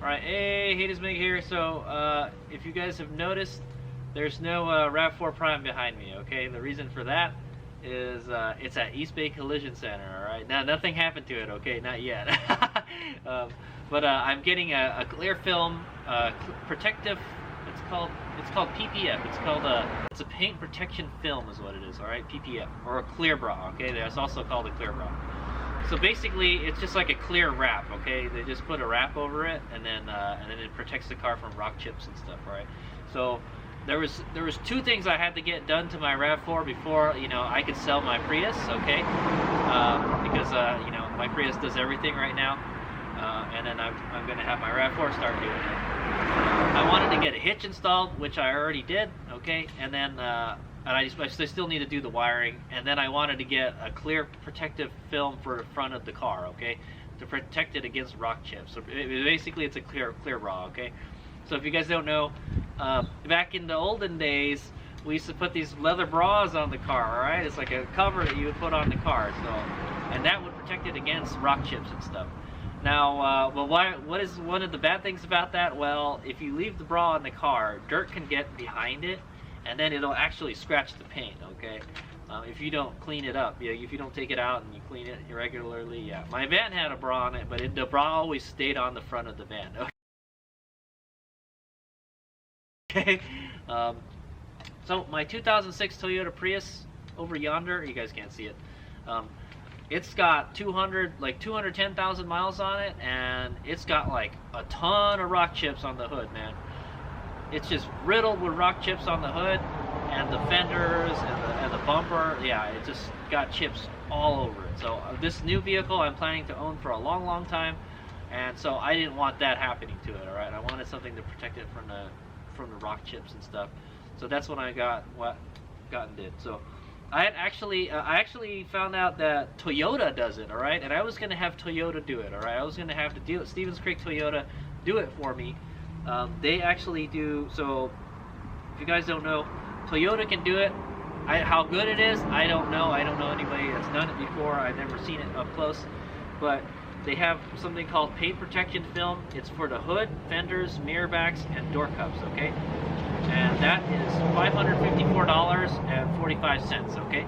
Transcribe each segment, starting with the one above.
Alright, hey, Haters Meg here. So, if you guys have noticed, there's no Rav4 Prime behind me, okay? The reason for that is it's at East Bay Collision Center, alright? Now, nothing happened to it, okay? Not yet. But I'm getting a clear film, protective, it's called PPF. It's a paint protection film is what it is, alright? PPF, or a clear bra, okay? That's also called a clear bra. So basically, it's just like a clear wrap, okay? They just put a wrap over it, and then it protects the car from rock chips and stuff, right? So there was two things I had to get done to my Rav4 before I could sell my Prius, okay? Because my Prius does everything right now, and then I'm gonna have my Rav4 start doing it. I wanted to get a hitch installed, which I already did, okay? And then I still need to do the wiring, and then I wanted to get a clear protective film for the front of the car, okay, to protect it against rock chips. So basically, it's a clear bra, okay. So if you guys don't know, back in the olden days, we used to put these leather bras on the car. All right, it's like a cover that you would put on the car, so, and that would protect it against rock chips and stuff. Now, what is one of the bad things about that? Well, if you leave the bra in the car, dirt can get behind it, and then it'll actually scratch the paint, okay? If you don't clean it up, if you don't take it out and you clean it regularly, yeah. My van had a bra on it, but the bra always stayed on the front of the van, okay? So my 2006 Toyota Prius over yonder, you guys can't see it. It's got 210,000 miles on it, and it's got like a ton of rock chips on the hood, man. It's just riddled with rock chips on the hood and the fenders and the bumper. Yeah, it just got chips all over it. So this new vehicle I'm planning to own for a long time, and so I didn't want that happening to it. All right, I wanted something to protect it from the rock chips and stuff. So that's when I got and did. So I actually found out that Toyota does it. All right, and I was gonna have Toyota do it. All right, I was gonna have to deal with Stevens Creek Toyota do it for me. They actually do. So if you guys don't know, Toyota can do it. How good it is, I don't know. I don't know anybody that's done it before. I've never seen it up close. But they have something called paint protection film. It's for the hood, fenders, mirror backs, and door cups, okay? And that is $554.45, okay?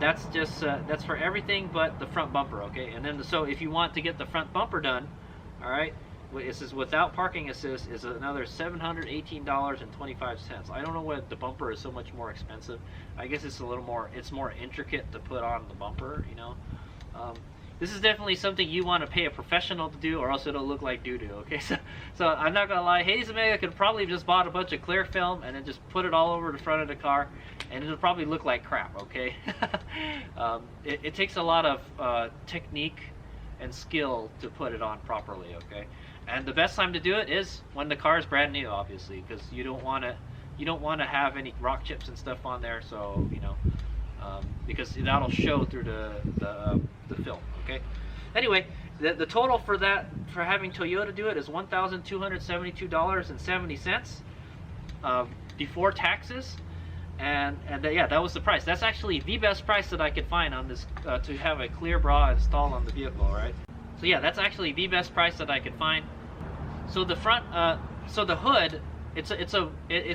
That's just that's for everything but the front bumper, okay? And then so if you want to get the front bumper done, all right, this is without parking assist, is another $718.25. I don't know why the bumper is so much more expensive. I guess it's more intricate to put on the bumper, This is definitely something you want to pay a professional to do, or else it'll look like doo-doo, okay? So I'm not gonna lie, Hades Omega could probably just bought a bunch of clear film and then just put it all over the front of the car, and it'll probably look like crap, okay? It takes a lot of technique and skill to put it on properly, okay? And the best time to do it is when the car is brand new, obviously, because you don't want to have any rock chips and stuff on there, so because that'll show through the film, okay? Anyway, the total for having Toyota do it is $1,272.70 before taxes, and yeah, that was the price. That's actually the best price that I could find on this to have a clear bra installed on the vehicle, right? So yeah, that's actually the best price that I could find. So the front, so the hood, it's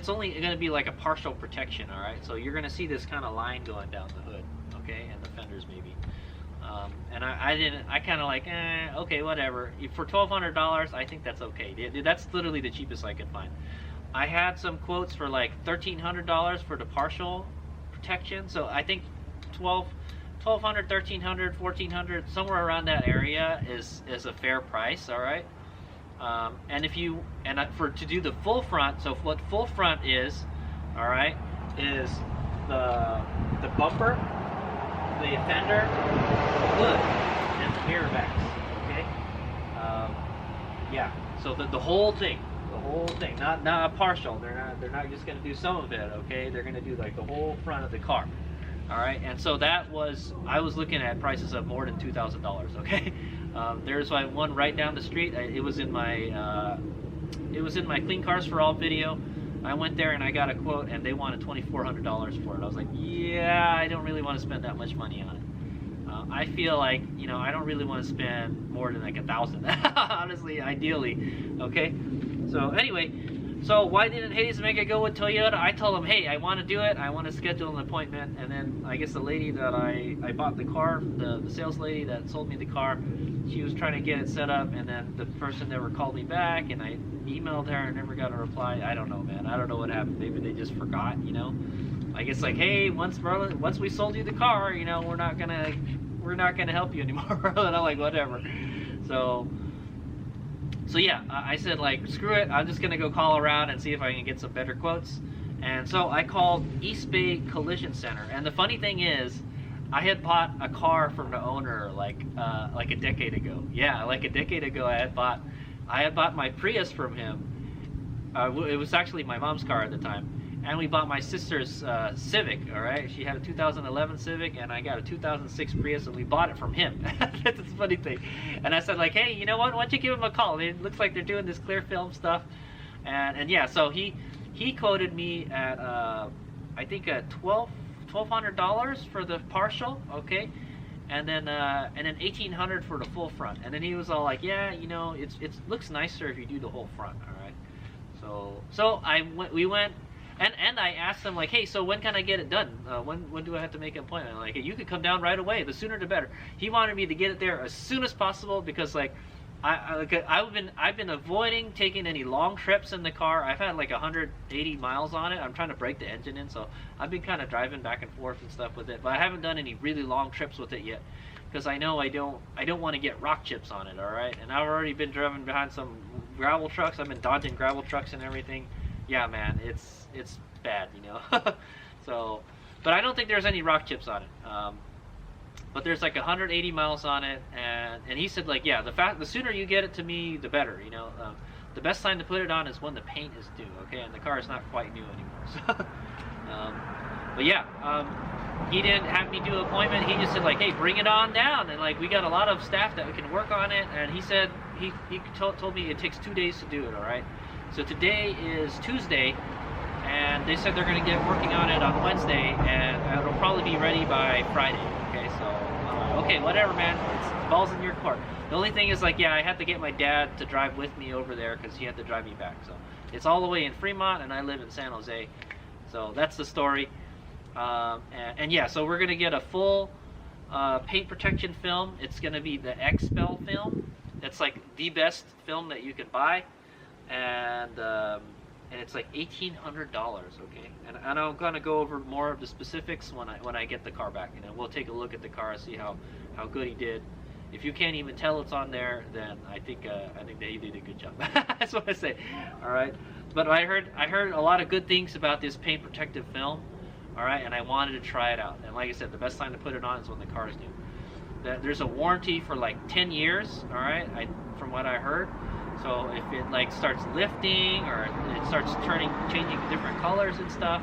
only going to be like a partial protection, all right? So you're going to see this kind of line going down the hood, okay, and the fenders maybe. And I kind of like, okay, whatever. For $1,200, I think that's okay. That's literally the cheapest I could find. I had some quotes for like $1,300 for the partial protection, so I think $1,200, $1,300, $1,400, somewhere around that area is a fair price, all right? And to do the full front, so what full front is, all right, is the bumper, the fender, the hood, and the mirror backs, okay? Yeah, so the whole thing, not a partial. They're not just going to do some of it, okay? They're going to do like the whole front of the car. All right, and so I was looking at prices of more than $2,000, okay? There's one right down the street. It was in my Clean Cars for All video. I went there and I got a quote, and they wanted $2,400 for it. I was like, yeah, I don't really want to spend that much money on it. I feel like, you know, I don't really want to spend more than like $1,000, honestly, ideally, okay? So anyway, so why didn't Hades make it go with Toyota? I told him, hey, I want to do it. I want to schedule an appointment. And then I guess the lady that I bought the car, the sales lady that sold me the car, she was trying to get it set up, and then the person never called me back, and I emailed her and never got a reply. I don't know, man. I don't know what happened. Maybe they just forgot, you know? I guess like, hey, once we sold you the car, you know, we're not gonna help you anymore. And I'm like, whatever. So yeah, I said like, screw it. I'm just gonna go call around and see if I can get some better quotes. And so I called East Bay Collision Center. And the funny thing is, I had bought a car from the owner like a decade ago. Yeah, like a decade ago, I had bought my Prius from him. It was actually my mom's car at the time. And we bought my sister's Civic, all right? She had a 2011 Civic, and I got a 2006 Prius, and we bought it from him. That's the funny thing. And I said, like, hey, you know what? Why don't you give him a call? It looks like they're doing this clear film stuff. And yeah, so he quoted me at, I think, $1,200 for the partial, okay? And then $1,800 for the full front. And then he was all like, yeah, you know, it looks nicer if you do the whole front, all right? So we went. And I asked him like, hey, so when can I get it done? When do I have to make an appointment? Like, hey, you could come down right away. The sooner the better. He wanted me to get it there as soon as possible because like, I've been avoiding taking any long trips in the car. I've had like 180 miles on it. I'm trying to break the engine in, so I've been kind of driving back and forth and stuff with it. But I haven't done any really long trips with it yet because I know I don't want to get rock chips on it. All right, and I've already been driving behind some gravel trucks. I've been dodging gravel trucks and everything. Yeah, man, it's bad, you know. So, but I don't think there's any rock chips on it. But there's like 180 miles on it, and he said like, yeah, the sooner you get it to me, the better, you know. The best time to put it on is when the paint is due, okay, and the car is not quite new anymore. So, but yeah, he didn't have me do an appointment. He just said like, hey, bring it on down, and like we got a lot of staff that can work on it. And he said he told me it takes 2 days to do it. All right. So today is Tuesday, and they said they're going to get working on it on Wednesday, and it'll probably be ready by Friday. Okay, so okay, whatever, man. It's balls in your court. The only thing is like, yeah, I had to get my dad to drive with me over there because he had to drive me back. So it's all the way in Fremont, and I live in San Jose. So that's the story. And yeah, so we're going to get a full paint protection film. It's going to be the XPEL film. It's like the best film that you can buy. And it's like $1,800, okay. And I'm gonna go over more of the specifics when I get the car back, and then we'll take a look at the car and see how good he did. If you can't even tell it's on there, then I think that he did a good job. That's what I say. All right. But I heard a lot of good things about this paint protective film. All right, and I wanted to try it out. And like I said, the best time to put it on is when the car is new. There's a warranty for like 10 years. All right, from what I heard. So if it like starts lifting or it starts changing different colors and stuff,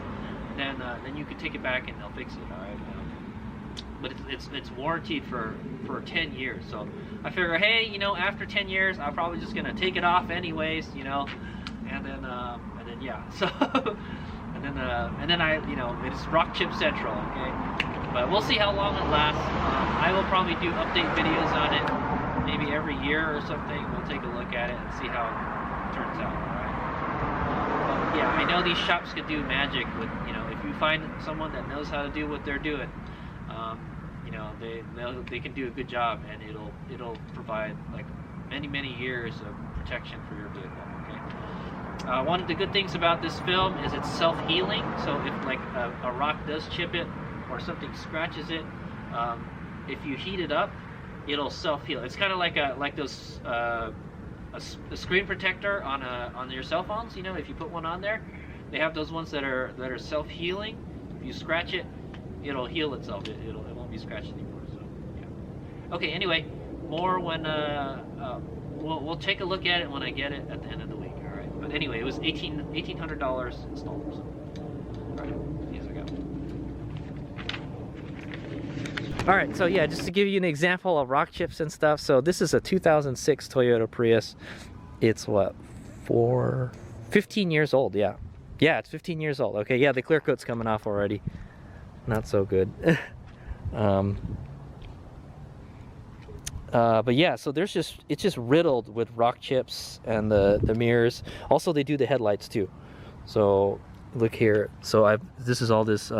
then you can take it back and they'll fix it. All right, but it's warranted for 10 years. So I figure, hey, you know, after 10 years, I'm probably just gonna take it off anyways, you know, and then yeah. So and then I, you know, it's Rock Chip Central, okay. But we'll see how long it lasts. I will probably do update videos on it. Maybe every year or something. We'll take a look at it and see how it turns out. All right. But yeah, I know these shops could do magic with, you know, if you find someone that knows how to do what they're doing, you know, they can do a good job, and it'll provide like many years of protection for your vehicle. Okay. One of the good things about this film is it's self-healing. So if like a rock does chip it or something scratches it, if you heat it up, it'll self-heal. It's kind of like those a screen protector on your cell phones. You know, if you put one on there, they have those ones that are self-healing. If you scratch it, it'll heal itself. It won't be scratched anymore. So yeah. Okay. Anyway, more when we'll take a look at it when I get it at the end of the week. All right. But anyway, it was $1,800 installed. So. All right. Here's we go. All right, so yeah, just to give you an example of rock chips and stuff. So this is a 2006 Toyota Prius. It's what, 15 years old, yeah. Yeah, it's 15 years old. Okay, yeah, the clear coat's coming off already. Not so good. But yeah, so it's just riddled with rock chips and the mirrors. Also, they do the headlights too. So look here. So this is all this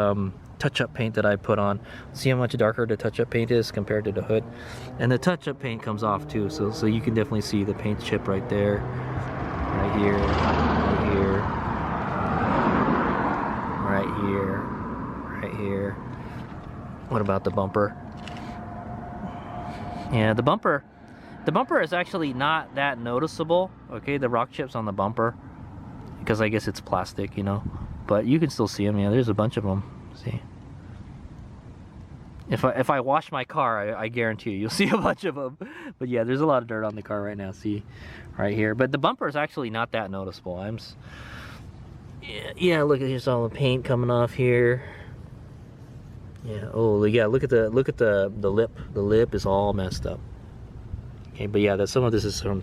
touch-up paint that I put on. See how much darker the touch-up paint is compared to the hood, and the touch-up paint comes off too. So you can definitely see the paint chip right there, right here, right here, right here, right here. What about the bumper? Yeah, the bumper is actually not that noticeable, okay, the rock chips on the bumper, because I guess it's plastic, you know, but you can still see them. Yeah, there's a bunch of them. See, if I wash my car, I guarantee you'll see a bunch of them. But yeah, there's a lot of dirt on the car right now. See, right here. But the bumper is actually not that noticeable. Yeah, look at here's all the paint coming off here. Yeah. Oh, yeah. Look at the lip. The lip is all messed up. Okay, but yeah, some of this is from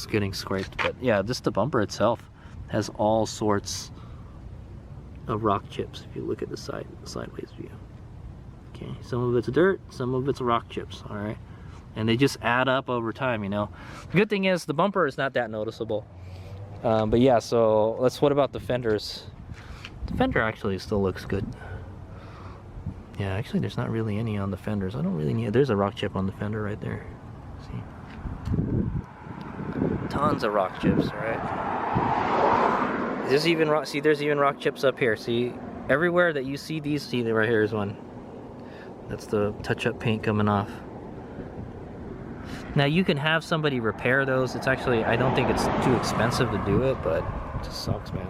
getting scraped. But yeah, just the bumper itself has all sorts of rock chips. If you look at the sideways view. Okay, some of it's dirt, some of it's rock chips. All right, and they just add up over time. You know, the good thing is the bumper is not that noticeable. But yeah, so what about the fenders? The fender actually still looks good. Yeah, actually there's not really any on the fenders. I don't really need, there's a rock chip on the fender right there. See? Tons of rock chips, alright? There's even rock chips up here. See, everywhere that you see these, see right here is one. That's the touch-up paint coming off. Now you can have somebody repair those. It's actually, I don't think it's too expensive to do it, but it just sucks, man.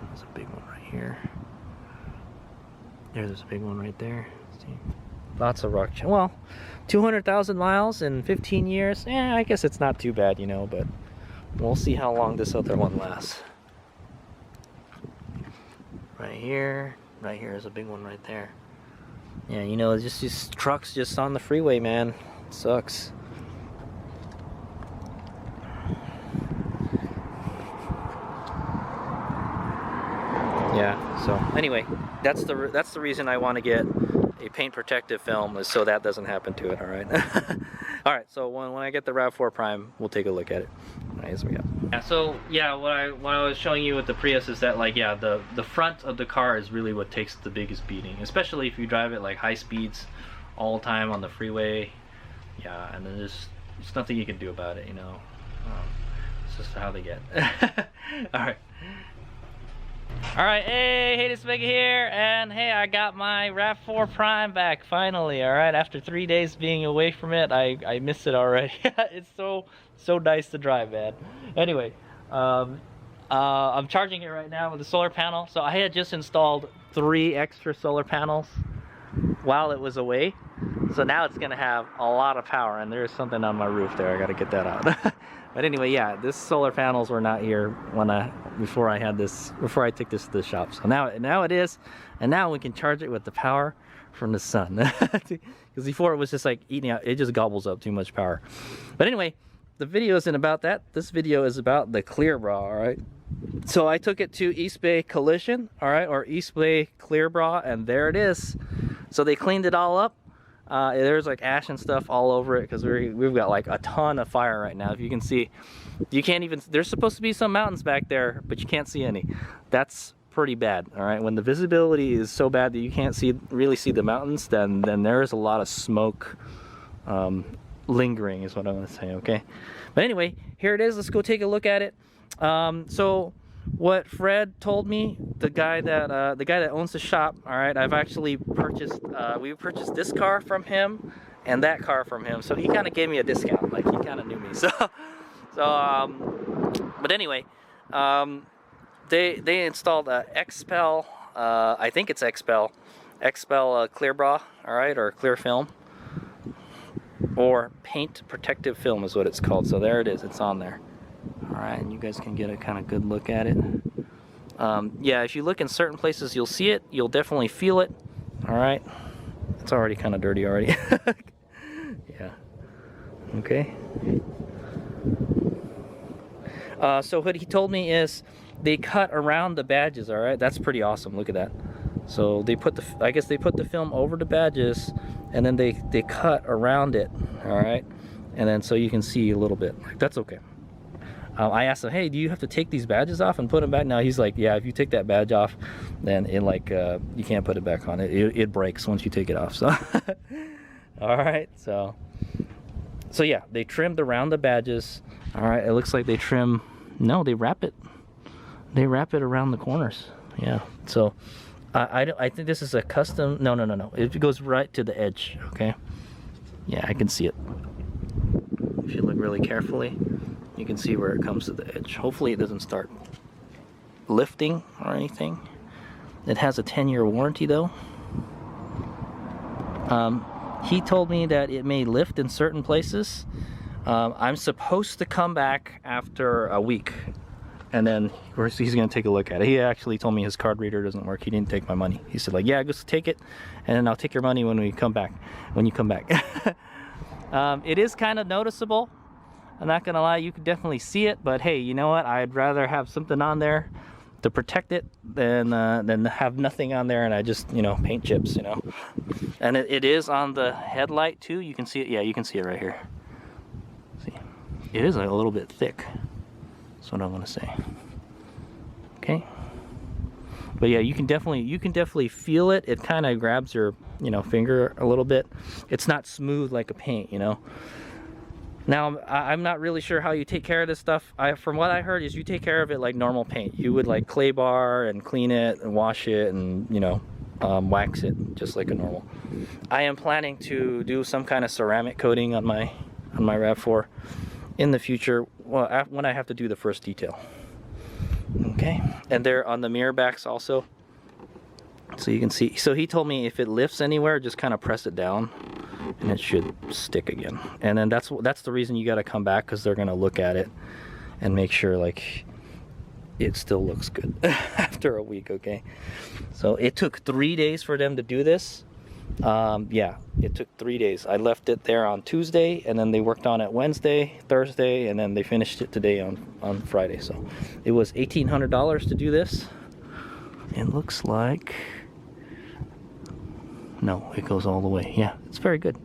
There's a big one right here. There's a big one right there. See? Lots of rock chips. Well, 200,000 miles in 15 years. Yeah, I guess it's not too bad, you know, but we'll see how long this other one lasts. Right here is a big one right there. Yeah, you know, it's just these trucks just on the freeway, man. It sucks. Yeah, so anyway, that's the reason I want to get a paint protective film, is so that doesn't happen to it, all right? All right, so when I get the Rav4 Prime, we'll take a look at it. All right, here we go. Yeah, so yeah, what I was showing you with the Prius is that, like, yeah, the front of the car is really what takes the biggest beating, especially if you drive it like high speeds all the time on the freeway. Yeah, and then there's nothing you can do about it, you know. It's just how they get. All right. Alright, hey, this is Mega here, and hey, I got my Rav4 Prime back finally, alright? After 3 days being away from it, I missed it already. It's so nice to drive, man. Anyway, I'm charging it right now with a solar panel. So I had just installed 3 extra solar panels while it was away. So now it's gonna have a lot of power, and there's something on my roof there. I gotta get that out. But anyway, yeah, this solar panels were not here before I took this to the shop. So now it is, and now we can charge it with the power from the sun. Because before it was just like eating out, it just gobbles up too much power. But anyway, the video isn't about that. This video is about the clear bra, all right? So I took it to East Bay Collision, all right, or East Bay Clear Bra, and there it is. So they cleaned it all up. There's like ash and stuff all over it because we've got like a ton of fire right now. If you can see, you can't even, there's supposed to be some mountains back there, but you can't see any. That's pretty bad, all right? When the visibility is so bad that you can't really see the mountains, then there is a lot of smoke lingering is what I'm gonna say, okay? But anyway, here it is. Let's go take a look at it. So what Fred told me, the guy that owns the shop, all right, I've actually purchased, we purchased this car from him and that car from him, so he kind of gave me a discount, like he kind of knew me. But anyway, they installed a XPEL, I think it's XPEL clear bra, all right, or clear film, or paint protective film is what it's called. So there it is, it's on there. All right, and you guys can get a kind of good look at it. Yeah, if you look in certain places, you'll see it. You'll definitely feel it. All right, it's already kind of dirty already. Yeah. Okay. So what he told me is they cut around the badges. All right, that's pretty awesome. Look at that. So they put I guess they put the film over the badges, and then they cut around it, all right, and then so you can see a little bit. Like, that's okay. I asked him, hey, do you have to take these badges off and put them back? No, he's like, yeah, if you take that badge off, then it like you can't put it back on. It breaks once you take it off. So all right, so yeah, they trimmed around the badges. All right, it looks like they trim. No, they wrap it around the corners. Yeah, so I think this is a custom. No, it goes right to the edge. Okay, yeah, I can see it. If you look really carefully, you can see where it comes to the edge. Hopefully it doesn't start lifting or anything. It has a 10-year warranty though. He told me that it may lift in certain places. I'm supposed to come back after a week, and then he's gonna take a look at it. He actually told me his card reader doesn't work. He didn't take my money. He said like, yeah, just take it, and then I'll take your money when you come back. It is kind of noticeable. I'm not gonna lie, you can definitely see it, but hey, you know what? I'd rather have something on there to protect it than have nothing on there and I just, you know, paint chips, you know. And it is on the headlight too. You can see it. Yeah, you can see it right here. See, it is a little bit thick. That's what I'm gonna say. Okay. But yeah, you can definitely feel it. It kind of grabs your, you know, finger a little bit. It's not smooth like a paint, you know. Now, I'm not really sure how you take care of this stuff. From what I heard is you take care of it like normal paint. You would like clay bar and clean it and wash it and, you know, wax it just like a normal. I am planning to do some kind of ceramic coating on my Rav4 in the future, well, when I have to do the first detail. Okay, and they're on the mirror backs also. So you can see, so he told me if it lifts anywhere, just kind of press it down and it should stick again. And then that's the reason you got to come back, because they're going to look at it and make sure like it still looks good after a week. Okay, so it took 3 days for them to do this. Yeah, it took 3 days. I left it there on Tuesday, and then they worked on it Wednesday, Thursday, and then they finished it today on Friday. So it was $1,800 to do this. It looks like, no, it goes all the way. Yeah, it's very good.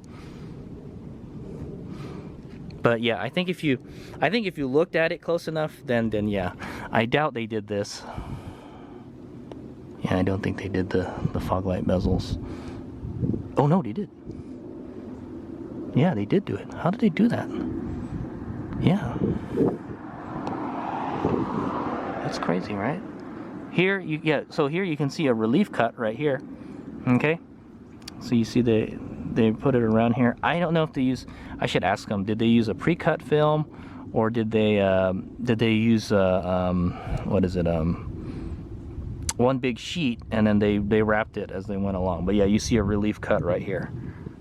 But yeah, I think if you looked at it close enough, then yeah. I doubt they did this. Yeah, I don't think they did the fog light bezels. Oh no, they did. Yeah, they did do it. How did they do that? Yeah. That's crazy, right? Here, so here you can see a relief cut right here. Okay? So you see they put it around here. I don't know if they use, I should ask them, did they use a pre-cut film, or did they use what is it, one big sheet, and then they wrapped it as they went along. But yeah, you see a relief cut right here,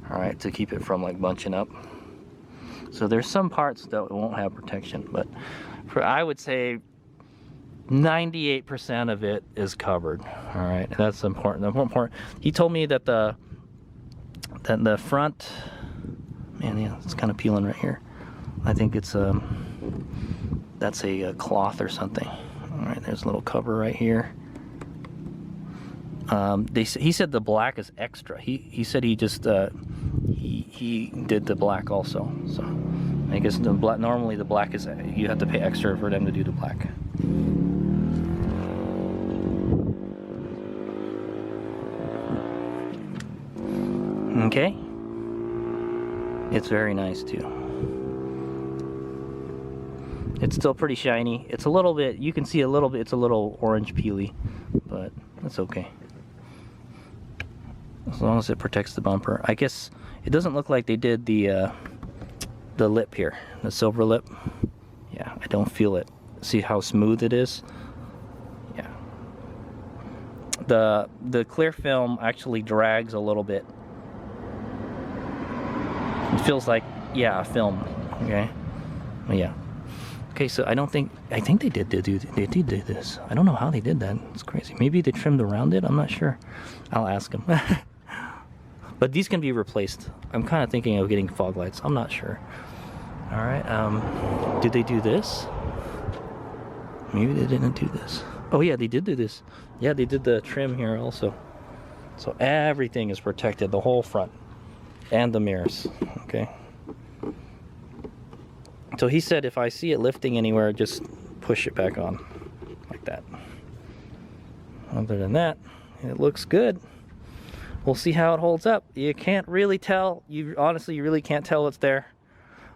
all right, to keep it from like bunching up. So there's some parts that won't have protection, but I would say 98% of it is covered. All right, that's important. He told me that the front, man, yeah, it's kind of peeling right here. I think it's that's a cloth or something. All right, there's a little cover right here. He said the black is extra. He said he just he did the black also. So I guess normally the black is, you have to pay extra for them to do the black. Okay, it's very nice too. It's still pretty shiny. It's a little bit, you can see a little bit, it's a little orange peely, but that's okay. As long as it protects the bumper. I guess it doesn't look like they did the lip here, the silver lip. Yeah, I don't feel it. See how smooth it is? Yeah. The clear film actually drags a little bit. It feels like, yeah, a film. Okay. But yeah. Okay, so I think they did do this. I don't know how they did that. It's crazy. Maybe they trimmed around it. I'm not sure. I'll ask them. But these can be replaced. I'm kind of thinking of getting fog lights. I'm not sure. All right. Did they do this? Maybe they didn't do this. Oh yeah, they did do this. Yeah, they did the trim here also. So everything is protected. The whole front. and the mirrors. Okay. So he said if I see it lifting anywhere, just push it back on like that. Other than that, it looks good. We'll see how it holds up. You can't really tell. Honestly, you really can't tell it's there.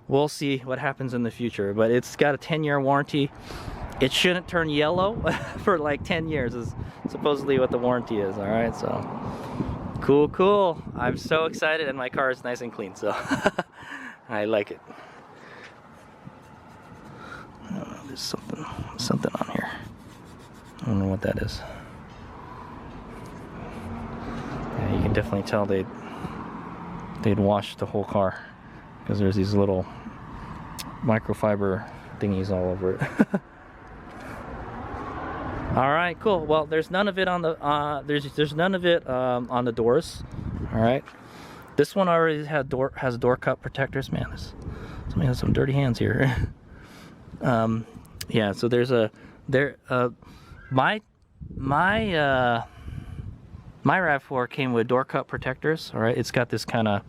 We'll see what happens in the future, but it's got a 10-year warranty. It shouldn't turn yellow for like 10 years is supposedly what the warranty is. All right, so cool. I'm so excited, and my car is nice and clean, so I like it. I don't know, there's something on here. I don't know what that is. Yeah, you can definitely tell they'd washed the whole car because there's these little microfiber thingies all over it. All right, cool. Well, there's none of it on the there's none of it on the doors. All right, this one already has door cup protectors. Man, somebody has some dirty hands here. Yeah, so there's my RAV4 came with door cup protectors. All right, it's got this kind of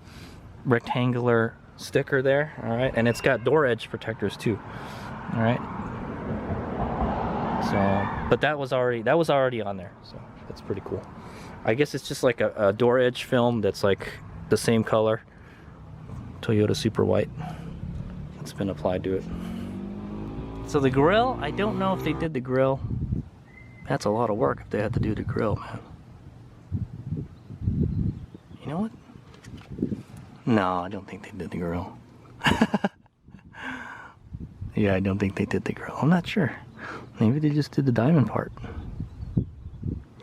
rectangular sticker there. All right, and it's got door edge protectors too. All right. So, but that was already on there. So that's pretty cool. I guess it's just like a door edge film that's like the same color, Toyota Super White. It's been applied to it. So the grill, I don't know if they did the grill. That's a lot of work if they had to do the grill, man. You know what? No, I don't think they did the grill. Yeah, I don't think they did the grill. I'm not sure. Maybe they just did the diamond part.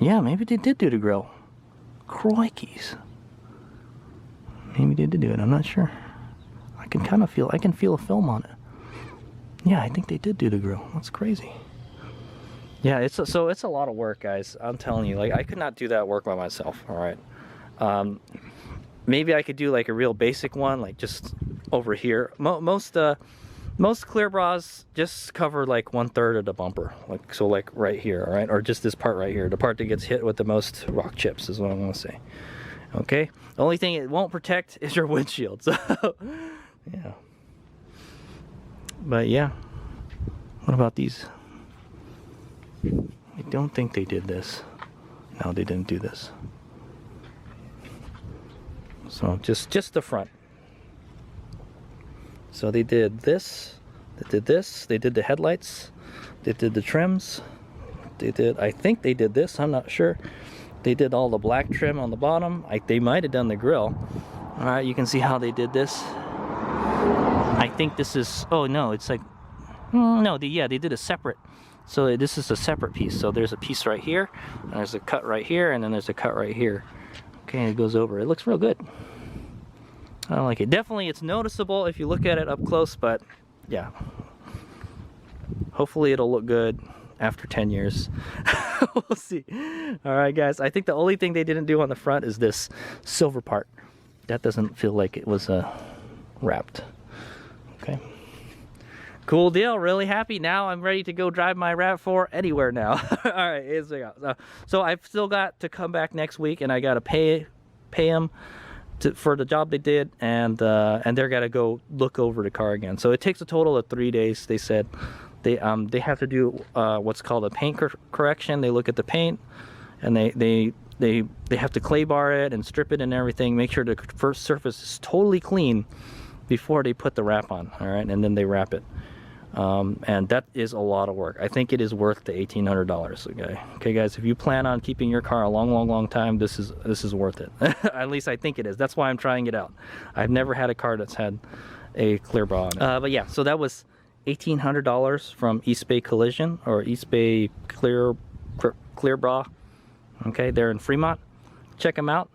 Yeah, maybe they did do the grill. Crikeys. Maybe they did do it. I'm not sure. I can feel a film on it. Yeah, I think they did do the grill. That's crazy. Yeah, it's a lot of work, guys. I'm telling you, like, I could not do that work by myself. All right. Maybe I could do like a real basic one, like just over here. Most clear bras just cover like 1/3 of the bumper, like so, like right here, all right, or just this part right here, the part that gets hit with the most rock chips is what I want to say. Okay, the only thing it won't protect is your windshield. So yeah. But yeah, what about these? I don't think they did this. No, they didn't do this. So just the front. So they did this, they did this, they did the headlights, they did the trims, I think they did this, I'm not sure. They did all the black trim on the bottom. They might have done the grill. All right, you can see how they did this. I think this is, oh no, it's like, no, they did a separate. So this is a separate piece. So there's a piece right here, and there's a cut right here, and then there's a cut right here. Okay, and it goes over. It looks real good. I like it. Definitely, it's noticeable if you look at it up close, but yeah. Hopefully it'll look good after 10 years. We'll see. All right, guys. I think the only thing they didn't do on the front is this silver part. That doesn't feel like it was wrapped. Okay. Cool deal. Really happy. Now I'm ready to go drive my RAV4 anywhere now. All right, here's we go. So I've still got to come back next week, and I got to pay them for the job they did, and they're got to go look over the car again. So it takes a total of 3 days. They said they have to do what's called a paint correction. They look at the paint, and they have to clay bar it and strip it and everything. Make sure the first surface is totally clean before they put the wrap on. All right, and then they wrap it. And that is a lot of work. I think it is worth the $1,800. Okay, guys. If you plan on keeping your car a long time, this is worth it. At least I think it is. That's why I'm trying it out. I've never had a car that's had a clear bra on it. But yeah, so that was $1,800 from East Bay Collision, or East Bay Clear Bra. Okay, they're in Fremont. Check them out.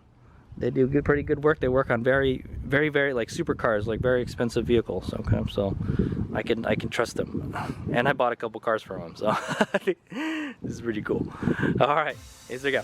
They do pretty good work. They work on very like supercars, like very expensive vehicles. Okay, so I can trust them. And I bought a couple cars from them, so I think this is pretty cool. All right, here we go.